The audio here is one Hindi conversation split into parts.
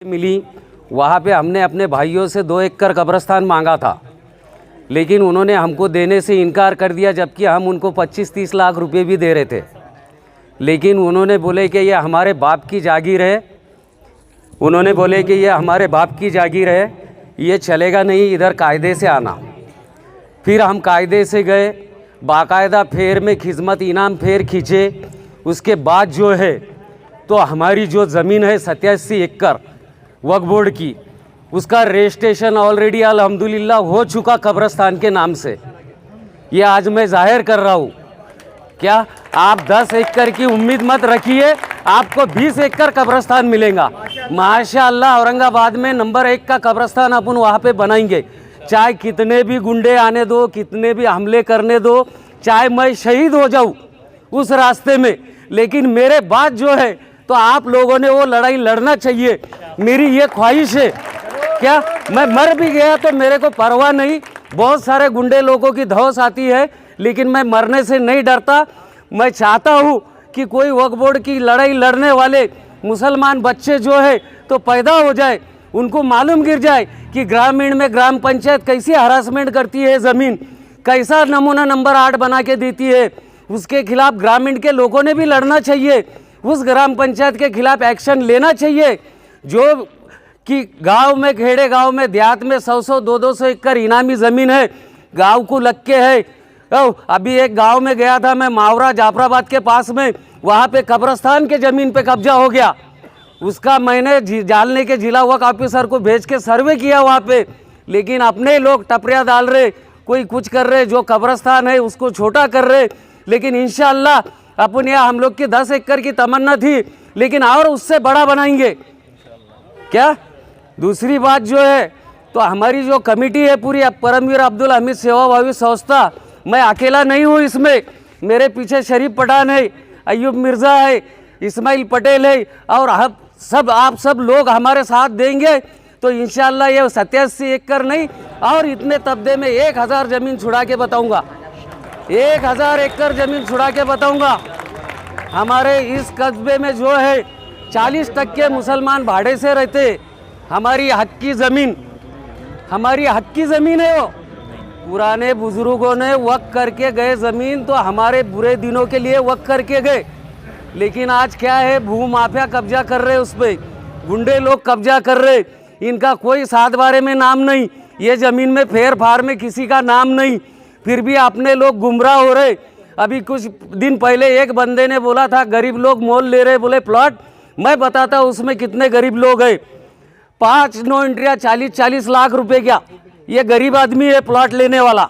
मिली, वहाँ पे हमने अपने भाइयों से 2 एकड़ कब्रिस्तान मांगा था, लेकिन उन्होंने हमको देने से इनकार कर दिया, जबकि हम उनको 25-30 लाख रुपए भी दे रहे थे। लेकिन उन्होंने बोले कि ये हमारे बाप की जागीर है, उन्होंने बोले कि ये हमारे बाप की जागीर है, ये चलेगा नहीं, इधर कायदे से आना। फिर हम कायदे से गए, बाकायदा फेर में खिदमत इनाम फेर खींचे। उसके बाद जो है तो हमारी जो ज़मीन है 87 एकड़ वक्फ बोर्ड की, उसका रजिस्ट्रेशन ऑलरेडी अल्हम्दुलिल्लाह हो चुका कब्रिस्तान के नाम से। ये आज मैं जाहिर कर रहा हूँ। क्या आप 10 एकड़ की उम्मीद मत रखिए, आपको 20 एकड़ कब्रिस्तान मिलेगा माशाअल्लाह। औरंगाबाद में नंबर 1 का कब्रिस्तान अपन वहाँ पे बनाएंगे, चाहे कितने भी गुंडे आने दो, कितने भी हमले करने दो, चाहे मैं शहीद हो जाऊँ उस रास्ते में, लेकिन मेरे बाद जो है तो आप लोगों ने वो लड़ाई लड़ना चाहिए। मेरी ये ख्वाहिश है। क्या मैं मर भी गया तो मेरे को परवाह नहीं, बहुत सारे गुंडे लोगों की धौस आती है, लेकिन मैं मरने से नहीं डरता। मैं चाहता हूँ कि कोई वक्फ बोर्ड की लड़ाई लड़ने वाले मुसलमान बच्चे जो है तो पैदा हो जाए, उनको मालूम गिर जाए कि ग्रामीण में ग्राम पंचायत कैसी हरासमेंट करती है, ज़मीन कैसा नमूना नंबर 8 बना के देती है, उसके खिलाफ ग्रामीण के लोगों ने भी लड़ना चाहिए, उस ग्राम पंचायत के खिलाफ एक्शन लेना चाहिए। जो कि गांव में, खेड़े गांव में, देहात में 100-100, 200-200 एकड़ इनामी ज़मीन है, गांव को लग के है। अभी एक गांव में गया था मैं, मावरा जाफराबाद के पास में, वहाँ पे कब्रिस्तान के ज़मीन पे कब्जा हो गया। उसका मैंने जालने के जिला वक्फ ऑफिसर को भेज के सर्वे किया वहाँ पे, लेकिन अपने लोग टपरिया डाल रहे, कोई कुछ कर रहे, जो कब्रिस्तान है उसको छोटा कर रहे। लेकिन इंशाअल्लाह अपन यहाँ हम लोग की 10 एकड़ की तमन्ना थी, लेकिन और उससे बड़ा बनाएंगे। क्या दूसरी बात जो है तो हमारी जो कमेटी है पूरी, परमवीर अब्दुल हमीद सेवाभावी संस्था, मैं अकेला नहीं हूँ इसमें, मेरे पीछे शरीफ पठान है, अयूब मिर्ज़ा है, इस्माइल पटेल है, और आप सब लोग हमारे साथ देंगे तो इंशाअल्लाह ये 87 एकड़ नहीं और इतने तबदे में 1000 ज़मीन छुड़ा के बताऊंगा, 1000 एकड़ ज़मीन छुड़ा के बताऊंगा। हमारे इस कस्बे में जो है 40% मुसलमान भाड़े से रहते, हमारी हक की ज़मीन, हमारी हक की ज़मीन है। वो पुराने बुजुर्गों ने वक्फ करके गए ज़मीन, तो हमारे बुरे दिनों के लिए वक्फ करके गए। लेकिन आज क्या है, भू माफिया कब्जा कर रहे, उस पर गुंडे लोग कब्जा कर रहे, इनका कोई साथ बारे में नाम नहीं, ये ज़मीन में फेर फार में किसी का नाम नहीं, फिर भी अपने लोग गुमराह हो रहे। अभी कुछ दिन पहले एक बंदे ने बोला था गरीब लोग मोल ले रहे, बोले प्लॉट, मैं बताता हूँ उसमें कितने गरीब लोग हैं। 5 नो एंट्रिया 40-40 लाख रुपए क्या, ये गरीब आदमी है प्लॉट लेने वाला।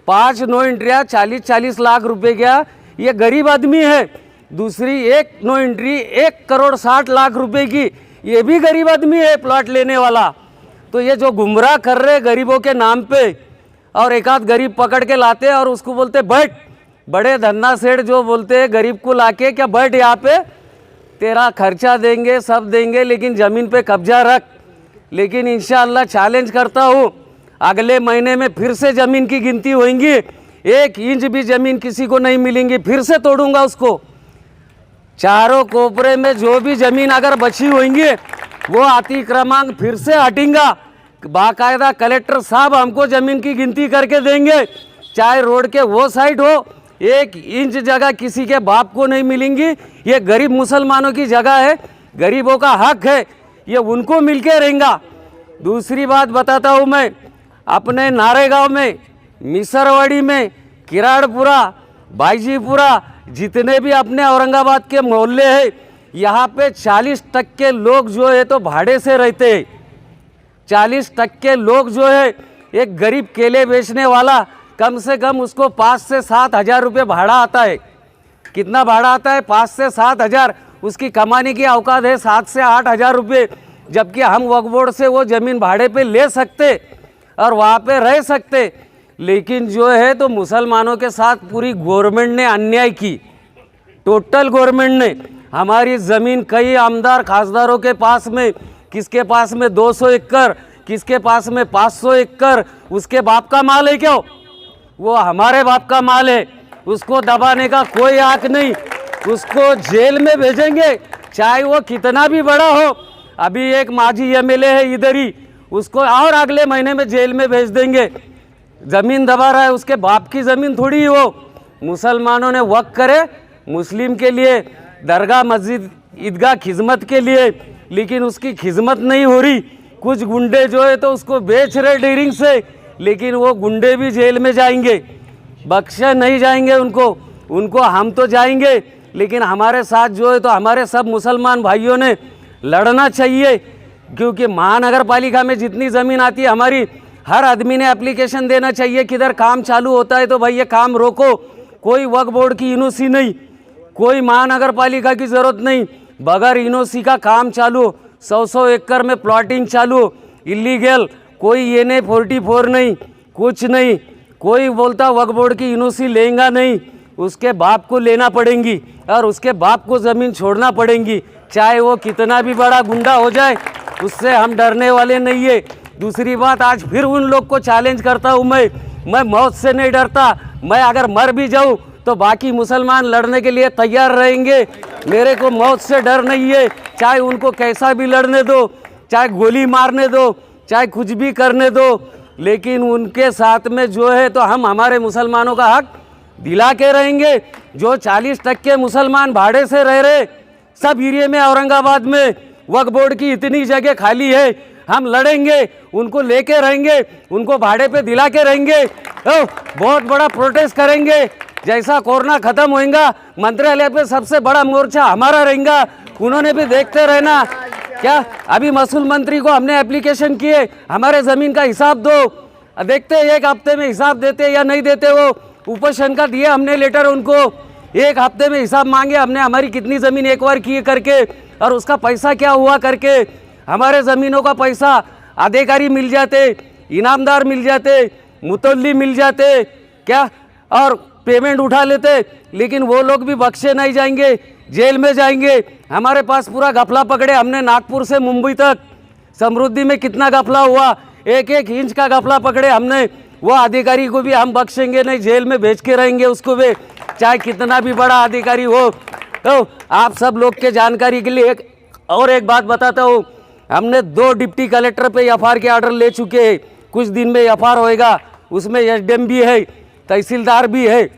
5 नो एंट्रिया 40-40 लाख रुपए क्या, ये गरीब आदमी है। दूसरी 1 नो एंट्री 1 करोड़ 60 लाख रुपए की, ये भी गरीब आदमी है प्लॉट लेने वाला। तो ये जो गुमराह कर रहे गरीबों के नाम पे, और एक आध गरीब पकड़ के लाते और उसको बोलते बैठ, बड़े धन्ना सेठ जो बोलते हैं गरीब को लाके, क्या बैठ यहाँ पे, तेरा खर्चा देंगे, सब देंगे, लेकिन ज़मीन पे कब्जा रख। लेकिन इंशाअल्लाह चैलेंज करता हूँ, अगले महीने में फिर से ज़मीन की गिनती होंगी, 1 इंच भी ज़मीन किसी को नहीं मिलेंगी, फिर से तोड़ूंगा उसको। चारों कोपरे में जो भी ज़मीन अगर बची होंगी वो अति क्रमांक फिर से हटेगा। बाकायदा कलेक्टर साहब हमको ज़मीन की गिनती करके देंगे, चाहे रोड के वो साइड हो, 1 इंच जगह किसी के बाप को नहीं मिलेंगी। ये गरीब मुसलमानों की जगह है, गरीबों का हक है, ये उनको मिलके रहेगा। दूसरी बात बताता हूँ मैं, अपने नारेगांव में, मिसरवाड़ी में, किराड़पुरा, बाईजीपुरा, जितने भी अपने औरंगाबाद के मोहल्ले हैं, यहाँ पे 40% लोग जो है तो भाड़े से रहते हैं। 40% लोग जो है, एक गरीब केले बेचने वाला कम से कम उसको 5 से 7 हज़ार रुपये भाड़ा आता है। कितना भाड़ा आता है? 5 से 7 हज़ार। उसकी कमाने की औकात है 7 से 8 हज़ार रुपये, जबकि हम वक्फ बोर्ड से वो ज़मीन भाड़े पे ले सकते और वहाँ पे रह सकते। लेकिन जो है तो मुसलमानों के साथ पूरी गवर्नमेंट ने अन्याय की, टोटल गवर्नमेंट ने। हमारी ज़मीन कई आमदार खासदारों के पास में, किसके पास में 200 एकड़, किसके पास में 500 एकड़, उसके बाप का माल है क्यों? वो हमारे बाप का माल है, उसको दबाने का कोई हक नहीं। उसको जेल में भेजेंगे, चाहे वो कितना भी बड़ा हो। अभी एक माजी एमएलए है इधर ही, उसको और अगले महीने में जेल में भेज देंगे। ज़मीन दबा रहा है, उसके बाप की ज़मीन थोड़ी ही वो। मुसलमानों ने वक्फ करे मुस्लिम के लिए, दरगाह मस्जिद ईदगाह खिदमत के लिए, लेकिन उसकी खिदमत नहीं हो रही। कुछ गुंडे जो है तो उसको बेच रहे डीरिंग से, लेकिन वो गुंडे भी जेल में जाएंगे, बख्शे नहीं जाएंगे उनको हम तो जाएंगे, लेकिन हमारे साथ जो है तो हमारे सब मुसलमान भाइयों ने लड़ना चाहिए। क्योंकि महानगर पालिका में जितनी ज़मीन आती है हमारी, हर आदमी ने एप्लीकेशन देना चाहिए। किधर काम चालू होता है तो भाई ये काम रोको। कोई वक्फ बोर्ड की इनोसी नहीं, कोई महानगर पालिका की ज़रूरत नहीं, बगैर इनोसी का काम चालू। 100 एकड़ में प्लॉटिंग चालू, इलीगल, कोई ये नहीं 44 नहीं, कुछ नहीं। कोई बोलता वक्फ बोर्ड की इनोसी लेगा नहीं, उसके बाप को लेना पड़ेगी और उसके बाप को ज़मीन छोड़ना पड़ेगी, चाहे वो कितना भी बड़ा गुंडा हो जाए। उससे हम डरने वाले नहीं है। दूसरी बात, आज फिर उन लोग को चैलेंज करता हूँ मैं मौत से नहीं डरता। मैं अगर मर भी जाऊँ तो बाकी मुसलमान लड़ने के लिए तैयार रहेंगे। मेरे को मौत से डर नहीं है, चाहे उनको कैसा भी लड़ने दो, चाहे गोली मारने दो, चाहे कुछ भी करने दो, लेकिन उनके साथ में जो है तो हम हमारे मुसलमानों का हक दिला के रहेंगे। जो 40% मुसलमान भाड़े से रह रहे सब एरिया में, औरंगाबाद में वक्फ बोर्ड की इतनी जगह खाली है, हम लड़ेंगे, उनको लेके रहेंगे, उनको भाड़े पे दिला के रहेंगे। बहुत बड़ा प्रोटेस्ट करेंगे। जैसा कोरोना खत्म होएगा, मंत्रालय पे सबसे बड़ा मोर्चा हमारा रहेगा। उन्होंने भी देखते रहना। क्या अभी मसूल मंत्री को हमने एप्लीकेशन किए, हमारे ज़मीन का हिसाब दो। देखते एक हफ्ते में हिसाब देते या नहीं देते। वो उपोषण का दिया हमने लेटर उनको, एक हफ्ते में हिसाब मांगे हमने, हमारी कितनी ज़मीन एक बार किए करके और उसका पैसा क्या हुआ करके। हमारे ज़मीनों का पैसा अधिकारी मिल जाते, इनामदार मिल जाते, मुतल्ली मिल जाते क्या, और पेमेंट उठा लेते, लेकिन वो लोग भी बख्शे नहीं जाएंगे, जेल में जाएंगे। हमारे पास पूरा घपला पकड़े हमने, नागपुर से मुंबई तक समृद्धि में कितना घपला हुआ, 1-1 इंच का घपला पकड़े हमने। वो अधिकारी को भी हम बख्शेंगे नहीं, जेल में भेज के रहेंगे उसको भी, चाहे कितना भी बड़ा अधिकारी हो। तो आप सब लोग के जानकारी के लिए एक बात बताता हूँ। हमने 2 डिप्टी कलेक्टर पे एफआईआर के ऑर्डर ले चुके हैं। कुछ दिन में एफआईआर होएगा, उसमें एसडीएम भी है, तहसीलदार भी है।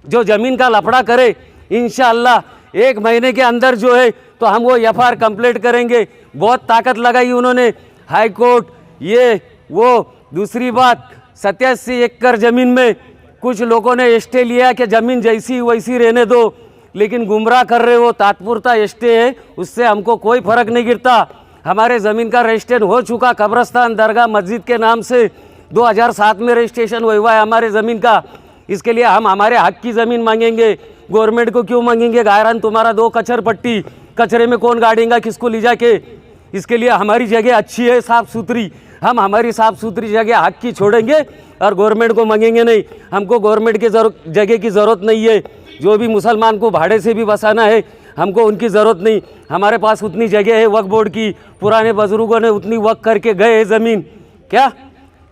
जो ज़मीन का लफड़ा करे इंशाअल्लाह 1 महीने के अंदर जो है तो हम वो एफआईआर कंप्लीट करेंगे। बहुत ताकत लगाई उन्होंने, हाई कोर्ट ये वो। दूसरी बात, 87 एकड़ ज़मीन में कुछ लोगों ने स्टे लिया कि ज़मीन जैसी वैसी रहने दो, लेकिन गुमराह कर रहे हो। तात्पुरता स्टे है, उससे हमको कोई फ़र्क नहीं गिरता। हमारे ज़मीन का रजिस्ट्रेशन हो चुका, कब्रस्तान दरगाह मस्जिद के नाम से 2007 में रजिस्ट्रेशन हुआ है हमारे ज़मीन का। इसके लिए हम हमारे हक की ज़मीन मांगेंगे। गवर्नमेंट को क्यों मांगेंगे? गायरान तुम्हारा 2 कचर पट्टी, कचरे में कौन गाड़ेगा, किसको ले जाके। इसके लिए हमारी जगह अच्छी है, साफ़ सुथरी, हम हमारी साफ़ सुथरी जगह हक की छोड़ेंगे और गवर्नमेंट को मांगेंगे नहीं। हमको गवर्नमेंट के जगह की ज़रूरत नहीं है। जो भी मुसलमान को भाड़े से भी बसाना है, हमको उनकी ज़रूरत नहीं। हमारे पास उतनी जगह है वक्फ बोर्ड की, पुराने बुजुर्गों ने उतनी वक्फ करके गए हैं ज़मीन क्या।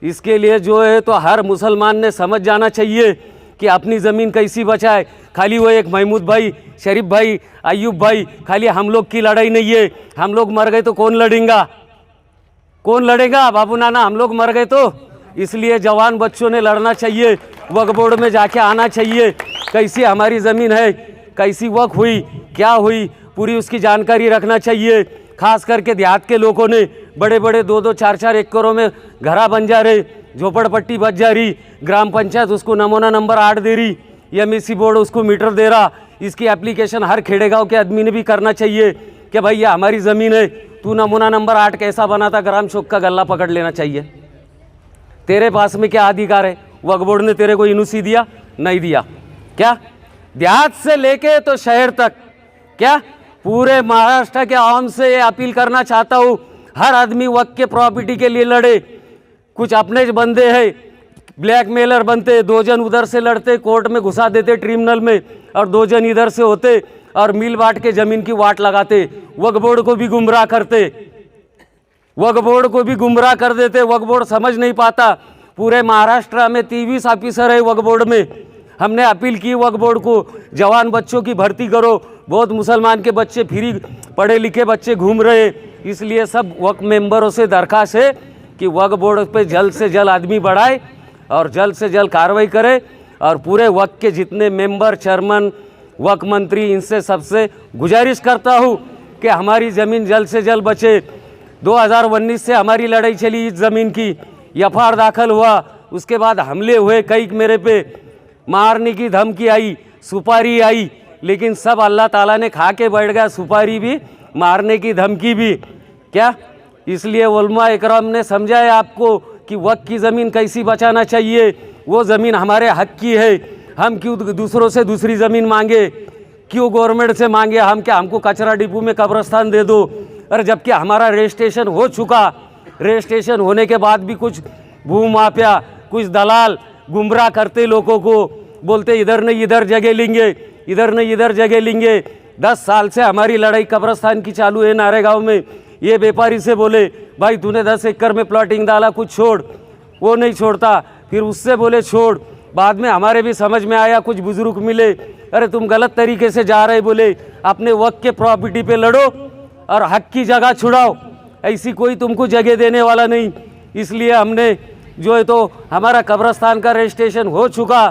इसके लिए जो है तो हर मुसलमान ने समझ जाना चाहिए कि अपनी ज़मीन कैसी बचाए। खाली वो एक महमूद भाई, शरीफ भाई, अयूब भाई, खाली हम लोग की लड़ाई नहीं है। हम लोग मर गए तो कौन लड़ेगा, कौन लड़ेगा बाबू नाना? हम लोग मर गए तो। इसलिए जवान बच्चों ने लड़ना चाहिए, वक्फ बोर्ड में जाके आना चाहिए, कैसी हमारी ज़मीन है, कैसी वक्फ हुई, क्या हुई, पूरी उसकी जानकारी रखना चाहिए। खास करके देहात के लोगों ने बड़े बड़े 2-2, 4-4 एकड़ों में घरा बन जा रहे, झोपड़पट्टी बच जा रही, ग्राम पंचायत उसको नमूना नंबर 8 दे रही, एमएससी बोर्ड उसको मीटर दे रहा। इसकी एप्लीकेशन हर खेड़ेगांव के आदमी ने भी करना चाहिए कि भाई ये हमारी ज़मीन है, तू नमूना नंबर 8 कैसा बनाता, ग्राम चौक का गल्ला पकड़ लेना चाहिए। तेरे पास में क्या अधिकार है? वक्फ बोर्ड ने तेरे को इनूसी दिया? नहीं दिया। क्या देहात से लेके तो शहर तक, क्या पूरे महाराष्ट्र के आवाम से ये अपील करना चाहता हूँ, हर आदमी वक्फ के प्रॉपर्टी के लिए लड़े। कुछ अपने बंदे हैं ब्लैकमेलर बनते, 2 जन उधर से लड़ते, कोर्ट में घुसा देते ट्रिब्यूनल में, और 2 जन इधर से होते और मिल बांट के ज़मीन की वाट लगाते, वक्फ बोर्ड को भी गुमराह करते, वक्फ बोर्ड को भी गुमराह कर देते। वक्फ बोर्ड समझ नहीं पाता। पूरे महाराष्ट्र में 23 ऑफिसर है वक्फ बोर्ड में। हमने अपील की वक्फ बोर्ड को, जवान बच्चों की भर्ती करो। बहुत मुसलमान के बच्चे, फ्री पढ़े लिखे बच्चे घूम रहे, इसलिए सब वक्फ मेंबरों से दरख्वास्त है कि वक्फ बोर्ड पे जल्द से जल्द आदमी बढ़ाए और जल्द से जल्द कार्रवाई करे और पूरे वक्फ के जितने मेंबर, चेयरमैन, वक्फ मंत्री, इनसे सबसे गुजारिश करता हूँ कि हमारी ज़मीन जल्द से जल्द बचे। 2019 से हमारी लड़ाई चली इस ज़मीन की, एफआईआर दाखिल हुआ, उसके बाद हमले हुए, कई मेरे पे मारने की धमकी आई, सुपारी आई, लेकिन सब अल्लाह ताला ने खा के बैठ गया, सुपारी भी, मारने की धमकी भी। क्या इसलिए उलमा इकराम ने समझाया आपको कि वक्फ की ज़मीन कैसी बचाना चाहिए, वो ज़मीन हमारे हक की है, हम क्यों दूसरों से दूसरी ज़मीन मांगे, क्यों गवर्नमेंट से मांगे हम क्या हमको कचरा डिपो में कब्रस्तान दे दो। और जबकि हमारा रजिस्ट्रेशन हो चुका, रजिस्ट्रेशन होने के बाद भी कुछ भूमाफिया, कुछ दलाल गुमराह करते लोगों को, बोलते इधर नहीं इधर जगह लेंगे, इधर नहीं इधर जगह लेंगे। 10 साल से हमारी लड़ाई कब्रस्तान की चालू है नारेगांव में। ये व्यापारी से बोले भाई तूने 10 एकड़ में प्लॉटिंग डाला, कुछ छोड़, वो नहीं छोड़ता। फिर उससे बोले छोड़, बाद में हमारे भी समझ में आया, कुछ बुजुर्ग मिले, अरे तुम गलत तरीके से जा रहे, बोले अपने वक्त के प्रॉपर्टी पे लड़ो और हक की जगह छुड़ाओ, ऐसी कोई तुमको जगह देने वाला नहीं। इसलिए हमने जो है तो हमारा कब्रस्तान का रजिस्ट्रेशन हो चुका।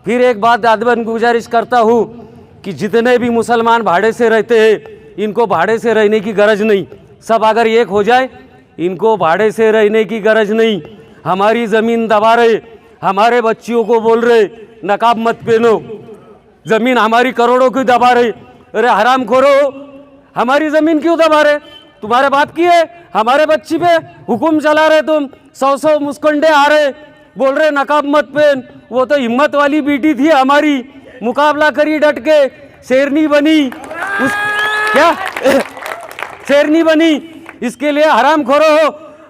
फिर एक बात आदमी गुजारिश करता हूँ कि जितने भी मुसलमान भाड़े से रहते हैं, इनको भाड़े से रहने की गरज नहीं, सब अगर एक हो जाए, इनको भाड़े से रहने की गरज नहीं। हमारी ज़मीन दबा रहे, हमारे बच्चियों को बोल रहे नकाब मत पहनो, ज़मीन हमारी करोड़ों की दबा रहे। अरे हराम खोरो, हमारी ज़मीन क्यों दबा रहे? तुम्हारे बाप की है, हमारे बच्ची पे हुक्म चला रहे तुम। 100 मुस्कुंडे आ रहे, बोल रहे नकाब मत पहन। वो तो हिम्मत वाली बेटी थी हमारी, मुकाबला करी डट के, शेरनी बनी। क्या शेरनी बनी? इसके लिए हराम खोरो हो,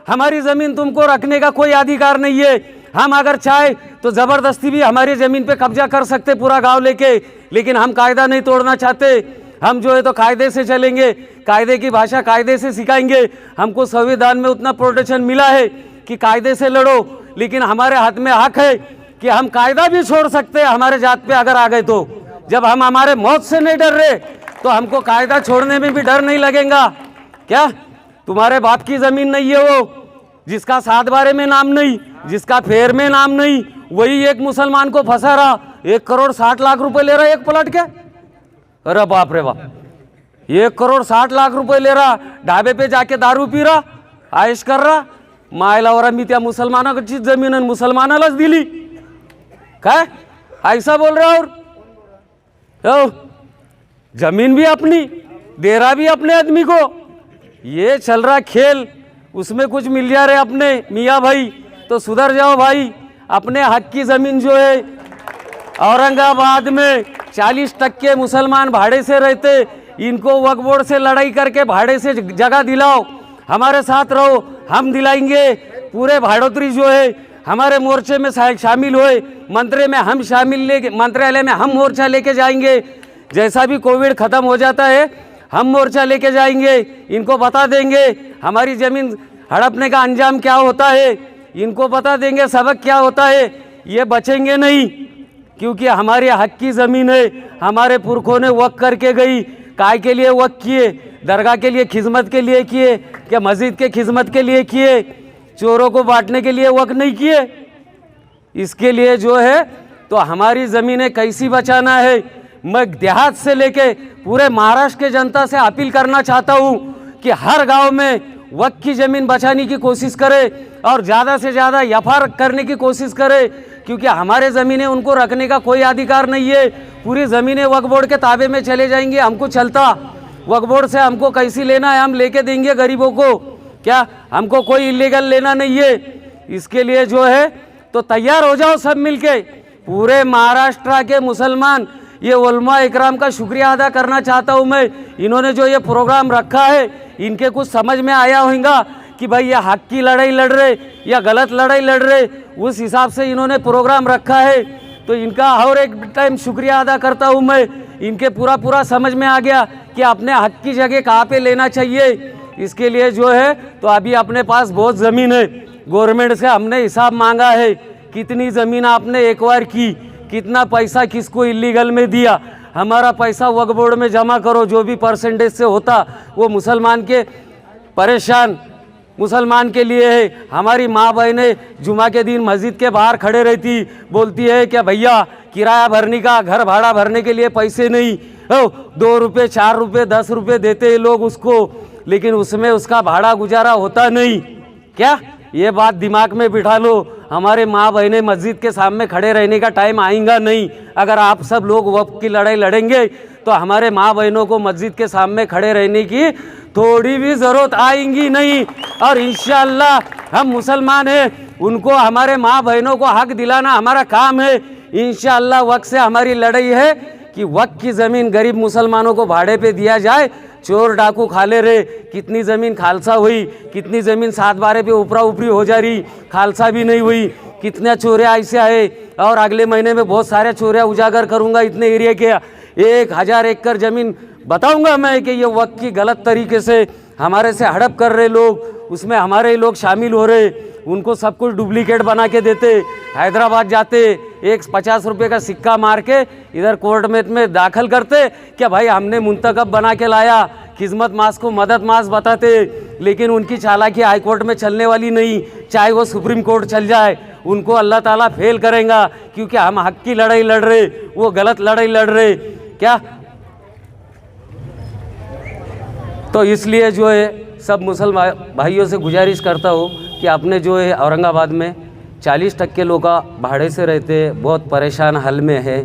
हमारी ज़मीन तुमको रखने का कोई अधिकार नहीं है। हम अगर चाहे तो ज़बरदस्ती भी हमारी ज़मीन पे कब्जा कर सकते पूरा गांव लेके, लेकिन हम कायदा नहीं तोड़ना चाहते। हम जो है तो कायदे से चलेंगे, कायदे की भाषा कायदे से सिखाएंगे। हमको संविधान में उतना प्रोटेक्शन मिला है कि कायदे से लड़ो, लेकिन हमारे हाथ में हक है कि हम कायदा भी छोड़ सकते हैं हमारे जात पे अगर आ गए तो। जब हम हमारे मौत से नहीं डर रहे तो हमको कायदा छोड़ने में भी डर नहीं लगेगा। क्या तुम्हारे बाप की ज़मीन नहीं है वो, जिसका 7 बारे में नाम नहीं, जिसका फेर में नाम नहीं, वही एक मुसलमान को फंसा रहा, 1 करोड़ 60 लाख रुपए ले रहा एक प्लॉट के। अरे बाप रे बाप, 1 करोड़ 60 लाख रुपए ले रहा, ढाबे पे जाके दारू पी रहा, आयश कर रहा। मायलावर मी त्या मुसलमानाची जमीन मुसलमानालाच दिली काय, ऐसा बोल रहा। और जमीन भी अपनी, दे रहा भी अपने आदमी को। ये चल रहा खेल, उसमें कुछ मिल जा रहे अपने मियाँ भाई, तो सुधर जाओ भाई। अपने हक की ज़मीन जो है औरंगाबाद में 40% मुसलमान भाड़े से रहते, इनको वक्फ बोर्ड से लड़ाई करके भाड़े से जगह दिलाओ, हमारे साथ रहो, हम दिलाएंगे। पूरे भाड़ोतरी जो है हमारे मोर्चे में शामिल हुए, मंत्रालय में हम मोर्चा लेके जाएंगे। जैसा भी कोविड ख़त्म हो जाता है हम मोर्चा लेके जाएंगे, इनको बता देंगे हमारी ज़मीन हड़पने का अंजाम क्या होता है, इनको बता देंगे सबक क्या होता है। ये बचेंगे नहीं, क्योंकि हमारे हक की ज़मीन है, हमारे पुरखों ने वक्फ करके गई। काय के लिए वक्फ किए? दरगाह के लिए खिदमत के लिए किए, क्या मस्जिद के खिदमत के लिए किए? चोरों को बांटने के लिए वक्फ नहीं किए। इसके लिए जो है तो हमारी ज़मीनें कैसी बचाना है, मैं देहात से लेके पूरे महाराष्ट्र के जनता से अपील करना चाहता हूँ कि हर गांव में वक्फ की ज़मीन बचाने की कोशिश करे और ज़्यादा से ज़्यादा एफआईआर करने की कोशिश करे, क्योंकि हमारे ज़मीनें उनको रखने का कोई अधिकार नहीं है। पूरी ज़मीनें वक्फ बोर्ड के ताबे में चले जाएंगी, हमको चलता। वक्फ बोर्ड से हमको कैसी लेना है, हम लेके देंगे गरीबों को। क्या हमको कोई इलीगल लेना नहीं है। इसके लिए जो है तो तैयार हो जाओ सब मिलके। पूरे महाराष्ट्र के मुसलमान, ये उलमा इकराम का शुक्रिया अदा करना चाहता हूँ मैं। इन्होंने जो ये प्रोग्राम रखा है, इनके कुछ समझ में आया होगा कि भाई ये हक की लड़ाई लड़ रहे या गलत लड़ाई लड़ रहे, उस हिसाब से इन्होंने प्रोग्राम रखा है। तो इनका हर एक टाइम शुक्रिया अदा करता हूँ मैं। इनके पूरा समझ में आ गया कि अपने हक की जगह कहाँ पे लेना चाहिए। इसके लिए जो है तो अभी अपने पास बहुत ज़मीन है, गवर्नमेंट से हमने हिसाब मांगा है, कितनी ज़मीन आपने एक्वायर की, कितना पैसा किसको इलीगल में दिया, हमारा पैसा वक्फ बोर्ड में जमा करो, जो भी परसेंटेज से होता वो मुसलमान के परेशान मुसलमान के लिए है। हमारी माँ बहनें जुमा के दिन मस्जिद के बाहर खड़े रहती, बोलती है क्या भैया किराया भरने का, घर भाड़ा भरने के लिए पैसे नहीं, 2 रुपये 4 रुपये 10 रुपये देते हैं लोग उसको, लेकिन उसमें उसका भाड़ा गुजारा होता नहीं। क्या ये बात दिमाग में बिठा लो। हमारे माँ बहनें मस्जिद के सामने खड़े रहने का टाइम आएगा नहीं। अगर आप सब लोग वक्त की लड़ाई लड़ेंगे तो हमारे माँ बहनों को मस्जिद के सामने खड़े रहने की थोड़ी भी ज़रूरत आएगी नहीं। और इंशाअल्लाह हम मुसलमान हैं, उनको हमारे माँ बहनों को हक दिलाना हमारा काम है। इंशाअल्लाह वक्त से हमारी लड़ाई है कि वक्त की ज़मीन गरीब मुसलमानों को भाड़े पे दिया जाए। चोर डाकू खा ले रहे, कितनी ज़मीन खालसा हुई, कितनी ज़मीन 7/12 पे ऊपरा ऊपरी हो जा रही, खालसा भी नहीं हुई, कितने चोरे ऐसे आए। और अगले महीने में बहुत सारे चोरियाँ उजागर करूँगा इतने एरिया के। 1000 एकड़ ज़मीन बताऊँगा मैं कि ये वक्त की गलत तरीके से हमारे से हड़प कर रहे लोग, उसमें हमारे लोग शामिल हो रहे, उनको सब कुछ डुप्लीकेट बना के देते। हैदराबाद जाते, एक 50 रुपये का सिक्का मार के इधर कोर्ट में दाखिल करते, क्या भाई हमने मुंतखब बना के लाया, खिदमत मास को मदद मास बताते। लेकिन उनकी चालाकी हाई कोर्ट में चलने वाली नहीं, चाहे वो सुप्रीम कोर्ट चल जाए, उनको अल्लाह ताला फेल करेगा, क्योंकि हम हक की लड़ाई लड़ रहे, वो गलत लड़ाई लड़ रहे। क्या तो इसलिए जो है सब मुसलमान भाइयों से गुजारिश करता हूँ कि आपने जो है औरंगाबाद में 40% लोग भाड़े से रहते, बहुत परेशान हाल में है,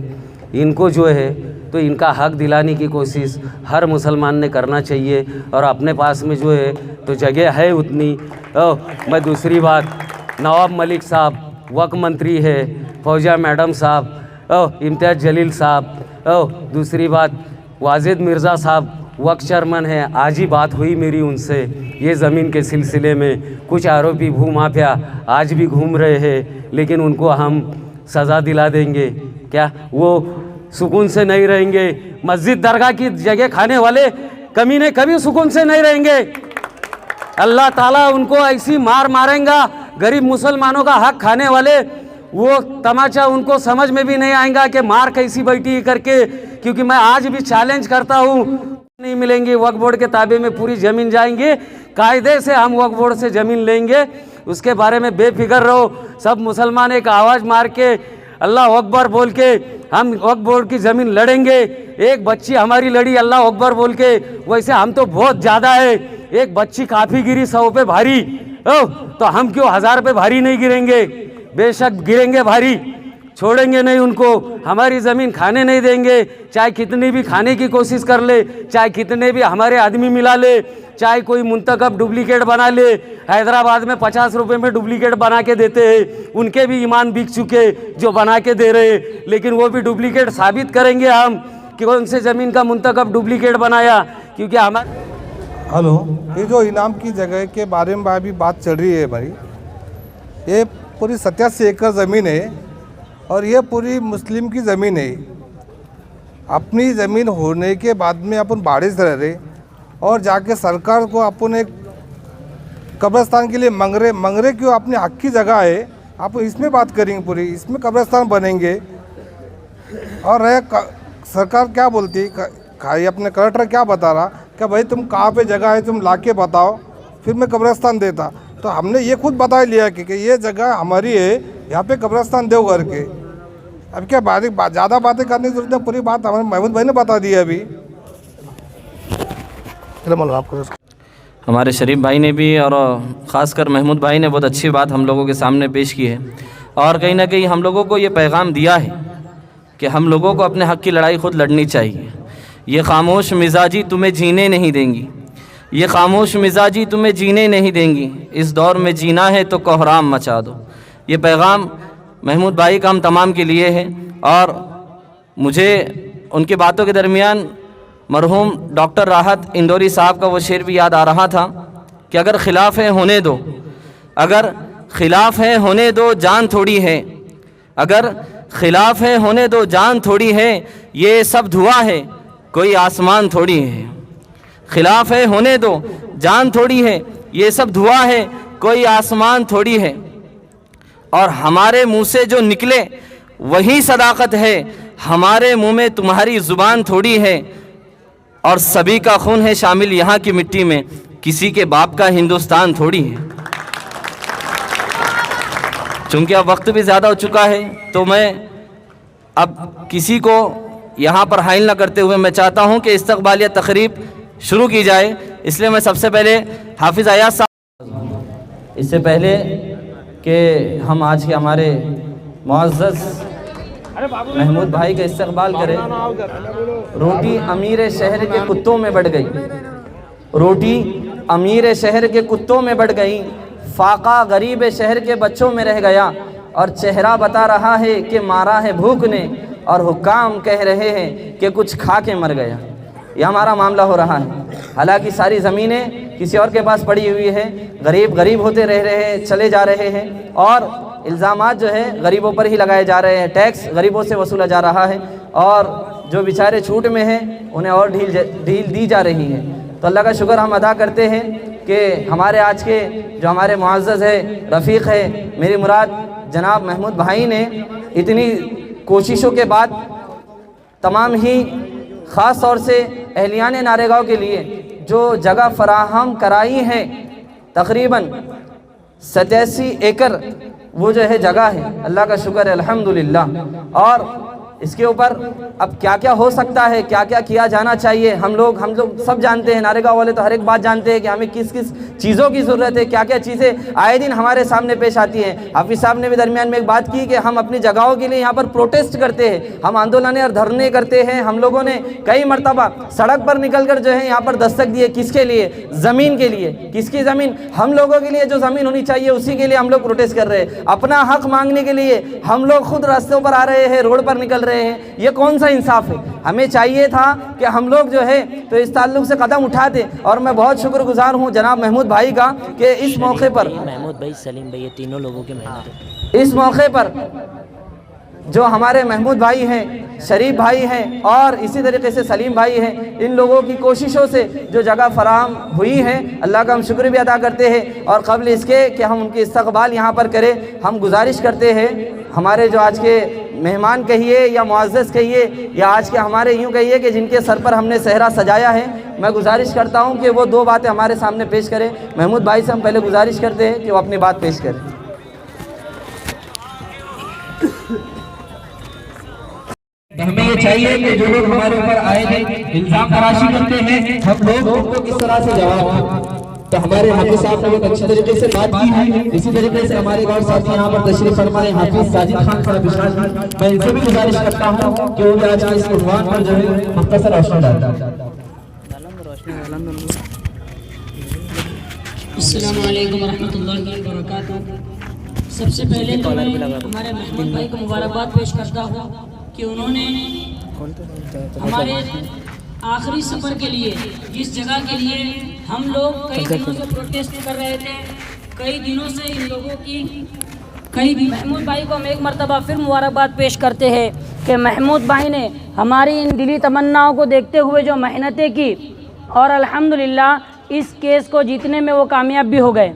इनको जो है तो इनका हक दिलाने की कोशिश हर मुसलमान ने करना चाहिए। और अपने पास में जो है तो जगह है उतनी। मैं दूसरी बात, नवाब मलिक साहब वक्फ मंत्री है, फौजिया मैडम साहब, इम्तियाज़ जलील साहब, दूसरी बात वाजिद मिर्ज़ा साहब वक्फ चेयरमैन है। आज ही बात हुई मेरी उनसे ये ज़मीन के सिलसिले में। कुछ आरोपी भू माफिया आज भी घूम रहे हैं, लेकिन उनको हम सज़ा दिला देंगे। क्या वो सुकून से नहीं रहेंगे? मस्जिद दरगाह की जगह खाने वाले कमीने कभी सुकून से नहीं रहेंगे। अल्लाह ताला उनको ऐसी मार मारेगा, गरीब मुसलमानों का हक खाने वाले वो तमाचा उनको समझ में भी नहीं आएगा कि मार कैसी बैठी करके। क्योंकि मैं आज भी चैलेंज करता हूँ, नहीं मिलेंगे वक्फ बोर्ड के ताबे में पूरी ज़मीन जाएंगे, कायदे से हम वक्फ बोर्ड से ज़मीन लेंगे, उसके बारे में बेफिक्र रहो। सब मुसलमान एक आवाज़ मार के अल्लाह अकबर बोल के हम वक्फ बोर्ड की ज़मीन लड़ेंगे। एक बच्ची हमारी लड़ी अल्लाह अकबर बोल के, वैसे हम तो बहुत ज़्यादा है। एक बच्ची काफ़ी गिरी 100 पे भारी, तो हम क्यों 1000 पे भारी नहीं गिरेंगे? बेशक गिरेंगे भारी, छोड़ेंगे नहीं उनको। हमारी ज़मीन खाने नहीं देंगे, चाहे कितनी भी खाने की कोशिश कर ले, चाहे कितने भी हमारे आदमी मिला ले, चाहे कोई मुंतखब डुप्लीकेट बना ले। हैदराबाद में 50 रुपये में डुप्लीकेट बना के देते हैं, उनके भी ईमान बिक चुके जो बना के दे रहे, लेकिन वो भी डुप्लीकेट साबित करेंगे हम कि कौन से ज़मीन का मुंतखब डुप्लीकेट बनाया। क्योंकि हमारे हेलो, ये जो इनाम की जगह के बारे में अभी बात चल रही है भाई, ये पूरी 87 एकड़ ज़मीन है और ये पूरी मुस्लिम की ज़मीन है। अपनी ज़मीन होने के बाद में अपन भाड़े से रह रहे और जाके सरकार को अपन एक कब्रिस्तान के लिए मंग रहे क्यों? अपने हक की जगह है, आप इसमें बात करेंगे, पूरी इसमें कब्रिस्तान बनेंगे। और सरकार क्या बोलती है, अपने कलेक्टर क्या बता रहा कि भाई तुम कहाँ पे जगह है, तुम लाके बताओ, फिर मैं कब्रिस्तान देता। तो हमने ये खुद बता लिया कि ये जगह हमारी है, यहाँ पे कब्रिस्तान दो करके। अब क्या ज़्यादा बातें करने की जरूरत है, पूरी बात हमारे महमूद भाई ने बता दी है अभी। आपको हमारे शरीफ भाई ने भी और ख़ासकर महमूद भाई ने बहुत अच्छी बात हम लोगों के सामने पेश की है। और कहीं ना कहीं हम लोगों को ये पैगाम दिया है कि हम लोगों को अपने हक़ की लड़ाई खुद लड़नी चाहिए। ये खामोश मिजाजी तुम्हें जीने नहीं देंगी, ये खामोश मिजाजी तुम्हें जीने नहीं देंगी, इस दौर में जीना है तो कोहराम मचा दो। ये पैगाम महमूद भाई का हम तमाम के लिए है। और मुझे उनकी बातों के दरमियान मरहूम डॉक्टर राहत इंदौरी साहब का वो शेर भी याद आ रहा था कि अगर ख़िलाफ़ है होने दो, अगर ख़िलाफ़ है होने दो जान थोड़ी है, अगर ख़िलाफ़ है होने दो जान थोड़ी है, ये सब धुआं है कोई आसमान थोड़ी है। ख़िलाफ़ है होने दो जान थोड़ी है, ये सब धुआं है कोई आसमान थोड़ी है। और हमारे मुंह से जो निकले वही सदाकत है, हमारे मुंह में तुम्हारी ज़ुबान थोड़ी है। और सभी का खून है शामिल यहाँ की मिट्टी में, किसी के बाप का हिंदुस्तान थोड़ी है। चूँकि अब वक्त भी ज़्यादा हो चुका है तो मैं अब किसी को यहाँ पर हाइल न करते हुए मैं चाहता हूँ कि इस्तकबालिया तकरीब शुरू की जाए। इसलिए मैं सबसे पहले हाफिज़ अयाज साहब, इससे पहले कि हम आज के हमारे मुअज़्ज़ज़ महमूद भाई का इस्तकबाल करें, रोटी अमीर शहर के कुत्तों में बढ़ गई, रोटी अमीर शहर के कुत्तों में बढ़ गई, फाका गरीब शहर के बच्चों में रह गया, और चेहरा बता रहा है कि मारा है भूख ने, और हुक्काम कह रहे हैं कि कुछ खा के मर गया। ये हमारा मामला हो रहा है। हालांकि सारी ज़मीनें किसी और के पास पड़ी हुई है, गरीब गरीब होते रह रहे हैं, चले जा रहे हैं, और इल्ज़ामात जो है गरीबों पर ही लगाए जा रहे हैं, टैक्स गरीबों से वसूला जा रहा है, और जो बेचारे छूट में हैं उन्हें और ढील दी जा रही है। तो अल्लाह का शुक्र हम अदा करते हैं कि हमारे आज के जो हमारे मुअज़्ज़ज़ है, रफ़ीक़ है, मेरी मुराद जनाब महमूद भाई ने इतनी कोशिशों के बाद तमाम ही ख़ास तौर से अहलियान नारेगांव के लिए जो जगह फराहम कराई है, तकरीबन 87 एकड़ वो जो है जगह है, अल्लाह का शुक्र है अल्हम्दुलिल्लाह। और इसके ऊपर अब क्या क्या हो सकता है, क्या क्या किया जाना चाहिए, हम लोग सब जानते हैं, नारेगांव वाले तो हर एक बात जानते हैं कि हमें किस किस चीज़ों की ज़रूरत है, क्या क्या चीज़ें आए दिन हमारे सामने पेश आती हैं। हाफिज़ साहब ने भी दरमियान में एक बात की कि हम अपनी जगहों के लिए यहाँ पर प्रोटेस्ट करते हैं, हम आंदोलन और धरने करते हैं। हम लोगों ने कई मरतबा सड़क पर निकल कर जो है यहाँ पर दस्तक दिए, किसके लिए? ज़मीन के लिए। किसकी ज़मीन? हम लोगों के लिए जो ज़मीन होनी चाहिए उसी के लिए हम लोग प्रोटेस्ट कर रहे हैं। अपना हक मांगने के लिए हम लोग खुद रास्तों पर आ रहे हैं, रोड पर निकल रहे हैं। ये कौन सा इंसाफ है? हमें चाहिए था कि हम लोग जो है तो इस ताल्लुक से कदम उठाते। और मैं बहुत शुक्रगुजार हूँ जनाब महमूद भाई का कि इस मौके पर, महमूद भाई, सलीम भाई, ये तीनों लोगों की मेहनत है। इस मौके पर जो हमारे महमूद भाई हैं, शरीफ भाई हैं, और इसी तरीके से सलीम भाई हैं, इन लोगों की कोशिशों से जो जगह फराहम हुई है, अल्लाह का हम शुक्र भी अदा करते हैं। और कबल इसके कि हम उनके इस्तकबाल यहाँ पर करें, हम गुजारिश करते हैं हमारे जो आज के मेहमान कहिए या मुअज़्ज़ज़ कहिए या आज के हमारे यूँ कहिए कि जिनके सर पर हमने सहरा सजाया है, मैं गुजारिश करता हूँ कि वो दो बातें हमारे सामने पेश करें। महमूद भाई से हम पहले गुजारिश करते हैं कि वो अपनी बात पेश करें। हमें ये चाहिए कि जो लोग हमारे ऊपर आए थे, इल्ज़ाम तराशी करते हैं, हम लोग उनको किस तरह से जवाब दें। तो हमारे हाफिज़ साहब ने बहुत अच्छी तरीके से बात की है। इसी तरीके से हमारे और साथी यहाँ पर तशरीफ फरमा रहे हाफिज़ साजिद खान साहब विशाल, मैं इनसे भी गुजारिश करता हूँ कि वो आज के इस उन्वान पर जो है मुख्तसर रोशनी डालें। अस्सलामु अलैकुम वरहमतुल्लाहि वबरकातुहू। सबसे पहले तो मैं हमारे महमूद भाई को मुबारकबाद पेश करता हूँ कि उन्होंने हमारे आखिरी सफ़र के लिए, जिस जगह के लिए हम लोग कई दिनों से प्रोटेस्ट कर रहे थे, कई दिनों से इन लोगों की महमूद भाई को हम एक मरतबा फिर मुबारकबाद पेश करते हैं कि महमूद भाई ने हमारी इन दिली तमन्नाओं को देखते हुए जो मेहनतें की, और अल्हम्दुलिल्लाह इस केस को जीतने में वो कामयाब भी हो गए।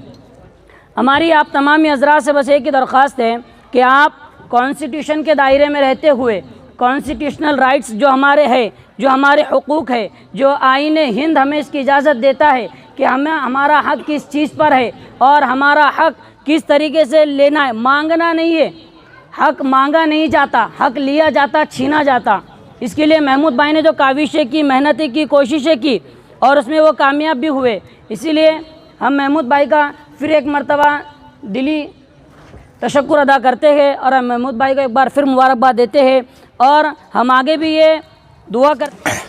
हमारी आप तमाम हज़रात से बस एक ही दरख्वास्त है कि आप कॉन्स्टिट्यूशन के दायरे में रहते हुए कॉन्स्टिट्यूशनल राइट्स जो हमारे हैं, जो हमारे हुकूक़ है, जो आईन हिंद हमें इसकी इजाज़त देता है कि हमें हमारा हक़ किस चीज़ पर है और हमारा हक़ किस तरीके से लेना है। मांगना नहीं है, हक़ मांगा नहीं जाता, हक़ लिया जाता, छीना जाता। इसके लिए महमूद भाई ने जो काविशें की, मेहनतें की, कोशिशें की, और उसमें वो कामयाब भी हुए। इसीलिए हम महमूद भाई का फिर एक मरतबा दिली तशक्कुर अदा करते हैं और हम महमूद भाई को एक बार फिर मुबारकबाद देते हैं, और हम आगे भी ये दुआ करते हैं।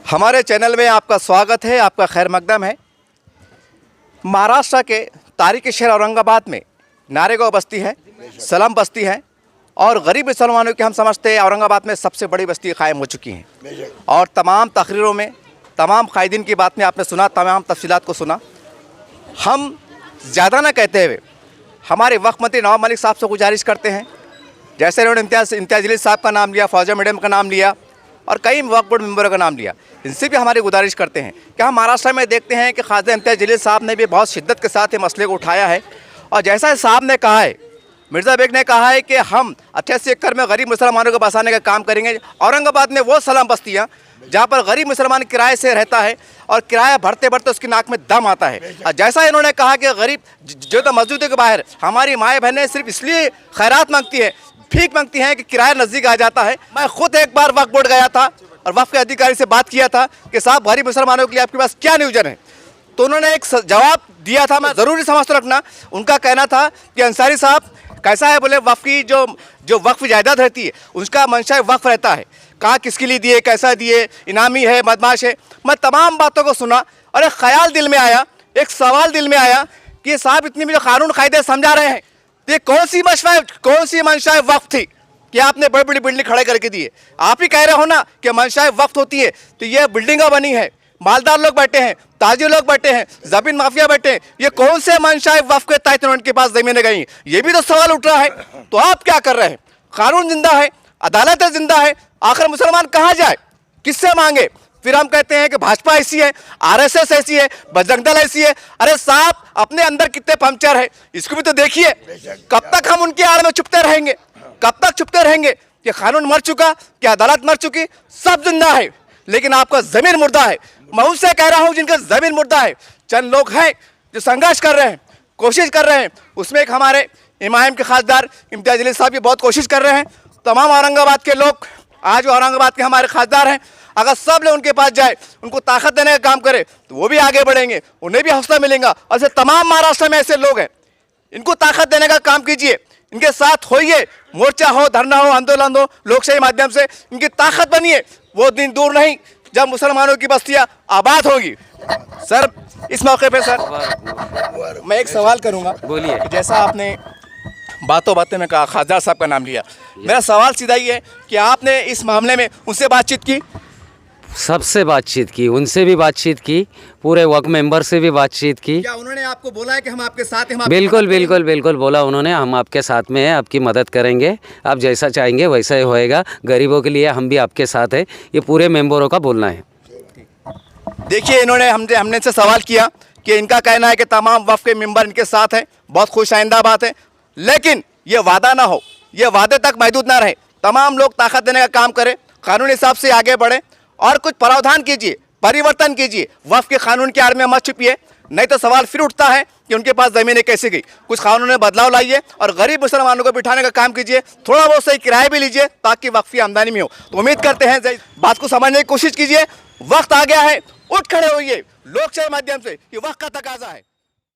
हमारे चैनल में आपका स्वागत है, आपका खैर मकदम है। महाराष्ट्र के तारीख़ी शहर औरंगाबाद में नारेगांव बस्ती है, सलम बस्ती है, और गरीब मुसलमानों की हम समझते हैं औरंगाबाद में सबसे बड़ी बस्ती कायम हो चुकी हैं। और तमाम तकरीरों में, तमाम कायदीन की बात में आपने सुना, तमाम तफसीलात को सुना। हम ज़्यादा ना कहते हुए हमारे वक्फ मंत्री नवाब मलिक साहब से गुजारिश करते हैं, जैसे उन्होंने इम्तियाज़ जलील साहब का नाम लिया, फौजा मैडम का नाम लिया, और कई वक्फ बोर्ड मेंबरों का नाम लिया, इनसे भी हमारी गुजारिश करते हैं कि हम महाराष्ट्र में देखते हैं कि ख्वाजा इम्तियाज़ जलील साहब ने भी बहुत शिद्दत के साथ ये मसले को उठाया है। और जैसा साहब ने कहा है, मिर्ज़ा बेग ने कहा है कि हम 88 एकड़ में गरीब मुसलमानों को बसाने का काम करेंगे। औरंगाबाद में वो सलाम बस्तियाँ जहाँ पर गरीब मुसलमान किराए से रहता है और किराया भरते भरते उसकी नाक में दम आता है। और जैसा इन्होंने कहा कि गरीब जो तो मस्जिदों के बाहर हमारी माएँ बहनें सिर्फ इसलिए खैरात मांगती है, भीख मांगती हैं कि किराया नज़दीक आ जाता है। मैं खुद एक बार वक्फ बोर्ड गया था और वक्फ के अधिकारी से बात किया था कि साहब गरीब मुसलमानों के लिए आपके पास क्या नियोजन है, तो उन्होंने एक जवाब दिया था, मैं ज़रूरी समझता रखना। उनका कहना था कि अंसारी साहब कैसा है, बोले वक्फ की जो वक्फ जायदाद रहती है उसका मंशा वक्फ रहता है, कहाँ किसके लिए दिए, कैसा दिए, इनामी है, बदमाश है। मैं तमाम बातों को सुना और एक ख्याल दिल में आया, एक सवाल दिल में आया कि साहब इतनी भी जो कानून कायदे समझा रहे हैं, तो ये कौन सी मंशा वक्फ थी कि आपने बड़ी बड़ी बिल्डिंग खड़े करके दिए। आप ही कह रहे हो ना कि मंशा वक्फ होती है, तो ये बिल्डिंगें बनी है, मालदार लोग बैठे हैं, ताजिर लोग बैठे हैं, जमीन माफिया बैठे हैं, ये कौन से मंशाए वक्फ के तहत उनके पास जमीनें गई, ये भी तो सवाल उठ रहा है। तो आप क्या कर रहे हैं? कानून जिंदा है, अदालतें जिंदा है, आखिर मुसलमान कहाँ जाए, किससे मांगे? फिर हम कहते हैं कि भाजपा ऐसी है, आरएसएस ऐसी है, बजरंग दल ऐसी है। अरे साहब अपने अंदर कितने पंक्चर है इसको भी तो देखिए। कब तक हम उनकी आड़ में छुपते रहेंगे, कब तक छुपते रहेंगे? कि कानून मर चुका, कि अदालत मर चुकी, सब जिंदा है लेकिन आपका जमीन मुर्दा है। मैं उनसे कह रहा हूं जिनका जमीन मुर्दा है। चंद लोग हैं जो संघर्ष कर रहे हैं, कोशिश कर रहे हैं। उसमें एक हमारे इमाम के खासदार इम्तियाज अली साहब भी बहुत कोशिश कर रहे हैं। तमाम औरंगाबाद के लोग, आज औरंगाबाद के हमारे खासदार हैं, अगर सब लोग उनके पास जाए, उनको ताकत देने का काम करे तो वो भी आगे बढ़ेंगे, उन्हें भी हौसला मिलेगा। और ऐसे तमाम महाराष्ट्र में ऐसे लोग हैं, इनको ताकत देने का काम कीजिए, इनके साथ होइए, मोर्चा हो, धरना हो, आंदोलन हो, लोकशाही माध्यम से इनकी ताकत बनिए। वो दिन दूर नहीं जब मुसलमानों की बस्तियां आबाद होगी। सर इस मौके पे सर मैं एक सवाल करूंगा। बोलिए। जैसा आपने बातों में कहा, खासदार साहब का नाम लिया, मेरा सवाल सीधा ही है कि आपने इस मामले में उनसे बातचीत की? सबसे बातचीत की, उनसे भी बातचीत की, पूरे वक्फ मेंबर से भी बातचीत की। क्या उन्होंने आपको बोला है कि हम आपके साथ हैं, हम आपकी बिल्कुल मदद करेंगे? बिल्कुल बिल्कुल बोला उन्होंने, हम आपके साथ में हैं, आपकी मदद करेंगे, आप जैसा चाहेंगे वैसा ही होएगा, गरीबों के लिए हम भी आपके साथ हैं, ये पूरे मेंबरों का बोलना है। देखिए इन्होंने हमने इनसे सवाल किया कि इनका कहना है कि तमाम वक्फ के मेंबर इनके साथ हैं, बहुत खुश आइंदा बात है, लेकिन ये वादा ना हो, ये वादे तक महदूद ना रहे। तमाम लोग ताकत देने का काम करें, कानूनी हिसाब से आगे बढ़े और कुछ प्रावधान कीजिए, परिवर्तन कीजिए, वक्फ के कानून की आड़ में मत छुपिए। नहीं तो सवाल फिर उठता है कि उनके पास ज़मीनें कैसे गई। कुछ कानून में बदलाव लाइए और गरीब मुसलमानों को बिठाने का काम कीजिए, थोड़ा बहुत सही किराया भी लीजिए ताकि वक्फी आमदनी में हो। तो उम्मीद करते हैं बात को समझने की कोशिश कीजिए। वक्त आ गया है, उठ खड़े होइए लोकशाही माध्यम से, ये वक्त का तकाजा है।